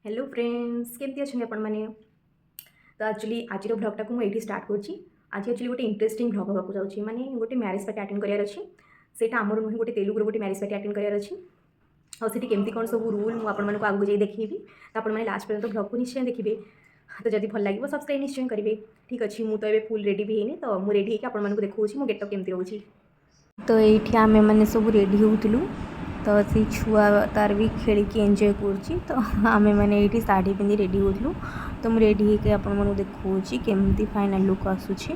Hello friends केमती अच्छे आपण मैंने तो एक्चुअली आज ब्लॉगटा को मुझे स्टार्ट करुँची। आज एक्चुअली गोटे इंटरेस्टिंग ब्लॉग होगा जाऊँगी माने गोटे मैरेज पार्टी अटेंड करार अच्छी से आमर नुहे गोटे तेलुगुर गोटे मैरेज पार्टी अटेंड करार अच्छी और से केमती कौन सब रूल मुझे आगे जाए देखी तो मैंने लास्ट पर्यटन ब्लॉग को निश्चय देखिए। तो जब भल लगे सब्सक्राइब निश्चय करेंगे। ठीक अच्छे मुझे ये फुल रेडी भी है तो मुझे रेडी होकर आपको देखा मो गेटअप केमती रोचे। तो ये आम मैंने सब रेडी होलु तो से छुआ तार भी खेलिकी एंजॉय कर आमे मैंने ये शाढ़ी पिंधि रेडी होलु। तो मुझे रेडी होकर आपको देखा केमती फाइनल लुक आसूची।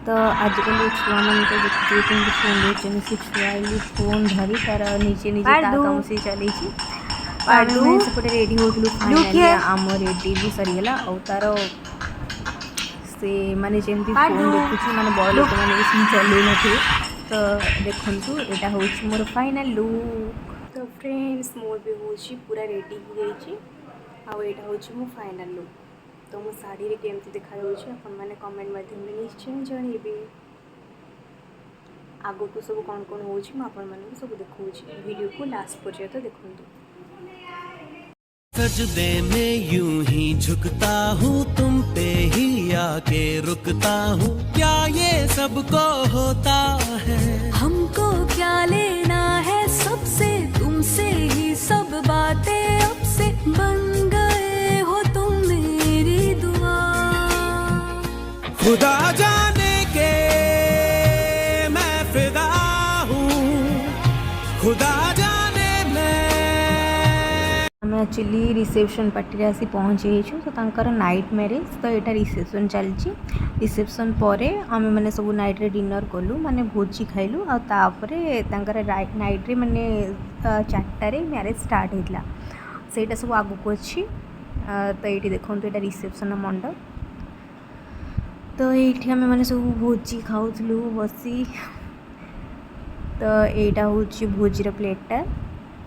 तो आजिकल छुआ मैंने तो देखिए फोन से छुआ फोन धरी तार निजे निजे काम से चली सेपटे रेडी होलु आम रेडी भी सरीगला आ तार से माने जमी फोन देखुची माने बड़ लोक मैंने चलू थे। तो देखु यहाँ हूँ मोर फाइनल लुक। तो फ्रेंड्स मोर भी हूँ पूरा रेडी हो जाइए आईटा हूँ मो फाइनल लुक। तो मो शाढ़ी केमती देखा मैंने कमेंट माध्यम निश्चय जनइबे। आगो को सब कौन कौन हो सब देखा वीडियो को लास्ट पर्यंत देखूँ। सजदे में यूं ही झुकता हूँ तुम पे ही आके रुकता हूँ। क्या ये सबको होता है हमको क्या लेना है सबसे तुमसे ही सब बातें अब से बन गए हो तुम मेरी दुआ। खुदा जाने के मैं फिदा हूँ खुदा एक्चुअली रिसेप्शन पार्टी आसी पहुँची तो तांकर नाइट मैरेज तो यहाँ रिसेप्शन चलची। रिसेप्शन पर आम मैंने सब नाइट रे डिनर कलु माने भोजी खाइलु आतापर नाइट रे माने 4टारे मैरेज स्टार्ट होता सेटा सब आगु को अच्छी। तो ये देखो यहाँ रिसेप्शन मंडप तो ये आम मैंने सब भोजी खाऊलु बसी। तो यहाँ हूँ भोजीर प्लेटा।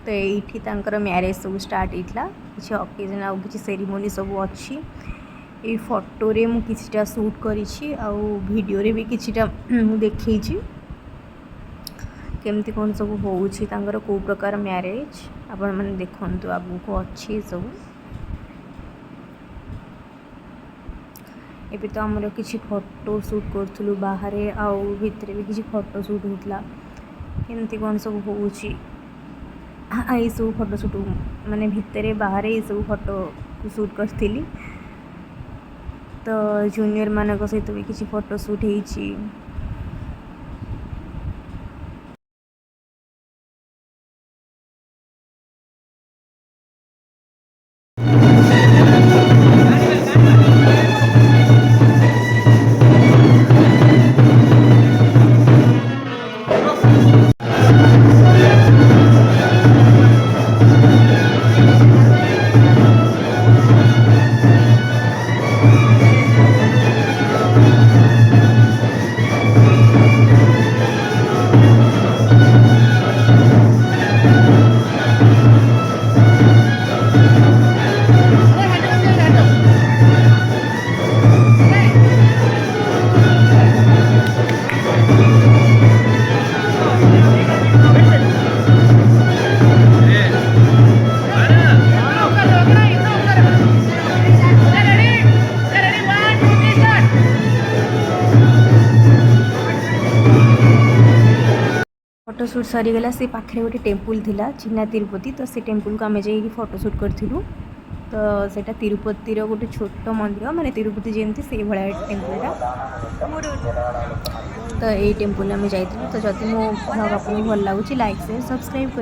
तो ये मैरेज सब स्टार्ट होता किसी अकेजन आ कि सेरिमोनी सब अच्छी। ये फोटो रे मु किछटा शूट करिछि आ वीडियो रे भी किछटा देखै छी केमती कौन सब होउछि तांकर को प्रकार मैरेज आपण माने देखंतु आगु को अच्छी सब। एबे तो हमर किछि फोटो शूट करथुलु बाहर आ भितर भी किछि फोटो शूट होतला केमती कौन सब होउछि ये सब फोटो शूट माने भितर बाहर ये सब फोटो शूट करी। तो जूनियर मान सहित भी किसी फोटो शूट होती। फोटोशूट सरीगला से पाखे गोटे टेम्पुल थिला चिन्ना तिरुपति तो से टेम्पुल को आम जाइए फोटोशूट करूँ। तो सेटा तिरुपति गोटे छोट मंदिर माने तिरुपति जमती से भाया टेम्पुलटा। तो ये टेम्पुल आम जाइए। तो जदि मो ब्लॉग आपको भल लगुच लाइक शेयर सब्सक्राइब।